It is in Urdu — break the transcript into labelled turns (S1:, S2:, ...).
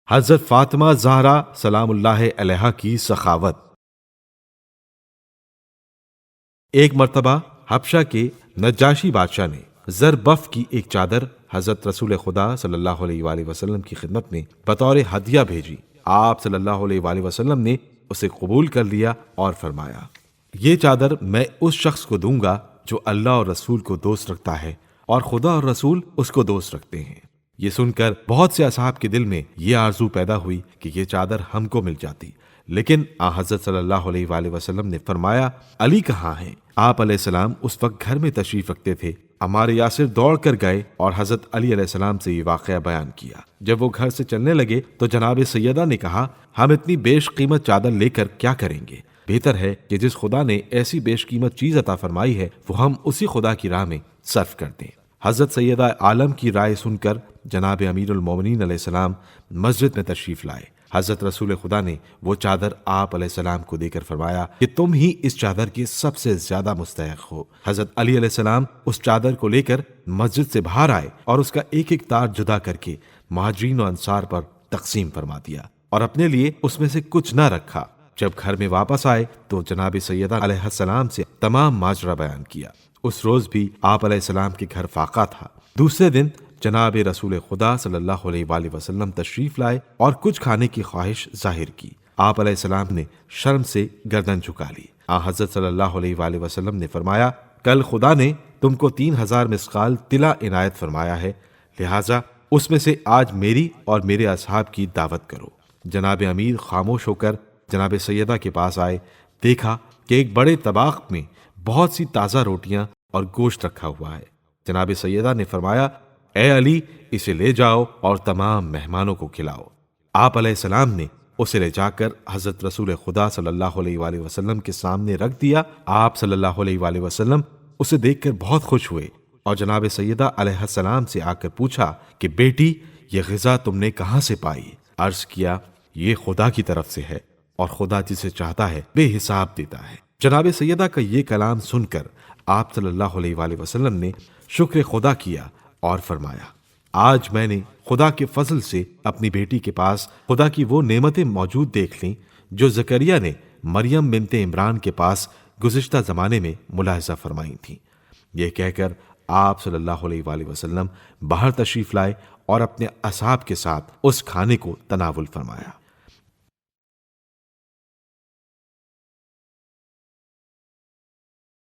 S1: حضرت فاطمہ زہرا سلام اللہ علیہا کی سخاوت۔ ایک مرتبہ حبشہ کے نجاشی بادشاہ نے زربف کی ایک چادر حضرت رسول خدا صلی اللہ علیہ وآلہ وسلم کی خدمت میں بطور ہدیہ بھیجی۔ آپ صلی اللہ علیہ وآلہ وسلم نے اسے قبول کر لیا اور فرمایا، یہ چادر میں اس شخص کو دوں گا جو اللہ اور رسول کو دوست رکھتا ہے اور خدا اور رسول اس کو دوست رکھتے ہیں۔ یہ سن کر بہت سے اصحاب کے دل میں یہ آرزو پیدا ہوئی کہ یہ چادر ہم کو مل جاتی، لیکن حضرت صلی اللہ علیہ وآلہ وسلم نے فرمایا، علی کہاں ہیں؟ آپ علیہ السلام اس وقت گھر میں تشریف رکھتے تھے۔ عمار یاسر دوڑ کر گئے اور حضرت علی علیہ السلام سے یہ واقعہ بیان کیا۔ جب وہ گھر سے چلنے لگے تو جناب سیدہ نے کہا، ہم اتنی بیش قیمت چادر لے کر کیا کریں گے؟ بہتر ہے کہ جس خدا نے ایسی بیش قیمت چیز عطا فرمائی ہے وہ ہم اسی خدا کی راہ میں صرف کر دیں۔ حضرت سیدہ عالم کی رائے سن کر جناب امیر المومنین علیہ السلام مسجد میں تشریف لائے۔ حضرت رسول خدا نے وہ چادر آپ علیہ السلام کو دے کر فرمایا کہ تم ہی اس چادر کے سب سے زیادہ مستحق ہو۔ حضرت علی علیہ السلام اس چادر کو لے کر مسجد سے باہر آئے اور اس کا ایک ایک تار جدا کر کے مہاجرین و انصار پر تقسیم فرما دیا اور اپنے لیے اس میں سے کچھ نہ رکھا۔ جب گھر میں واپس آئے تو جناب سیدہ علیہ السلام سے تمام ماجرا بیان کیا۔ اس روز بھی آپ علیہ السلام کے گھر فاقہ تھا۔ دوسرے دن جناب رسول خدا صلی اللہ علیہ وآلہ وسلم تشریف لائے اور کچھ کھانے کی خواہش ظاہر کی۔ آپ علیہ السلام نے شرم سے گردن جھکا لی۔ حضرت صلی اللہ علیہ وآلہ وسلم نے فرمایا، کل خدا نے تم کو 3000 مسقال طلا عنایت فرمایا ہے، لہٰذا اس میں سے آج میری اور میرے اصحاب کی دعوت کرو۔ جناب امیر خاموش ہو کر جناب سیدہ کے پاس آئے، دیکھا کہ ایک بڑے طباق میں بہت سی تازہ روٹیاں اور گوشت رکھا ہوا ہے۔ جناب سیدہ نے فرمایا، اے علی، اسے لے جاؤ اور تمام مہمانوں کو کھلاؤ۔ آپ علیہ السلام نے اسے لے جا کر حضرت رسول خدا صلی اللہ علیہ وآلہ وسلم کے سامنے رکھ دیا۔ آپ صلی اللہ علیہ وآلہ وسلم اسے دیکھ کر بہت خوش ہوئے اور جناب سیدہ علیہ السلام سے آ کر پوچھا کہ بیٹی، یہ غذا تم نے کہاں سے پائی؟ عرض کیا، یہ خدا کی طرف سے ہے اور خدا جسے چاہتا ہے بے حساب دیتا ہے۔ جناب سیدہ کا یہ کلام سن کر آپ صلی اللہ علیہ وآلہ وسلم نے شکر خدا کیا اور فرمایا، آج میں نے خدا کے فضل سے اپنی بیٹی کے پاس خدا کی وہ نعمتیں موجود دیکھ لیں جو زکریا نے مریم بنت عمران کے پاس گزشتہ زمانے میں ملاحظہ فرمائی تھیں۔ یہ کہہ کر آپ صلی اللہ علیہ وآلہ وسلم باہر تشریف لائے اور اپنے اصحاب کے ساتھ اس کھانے کو تناول فرمایا۔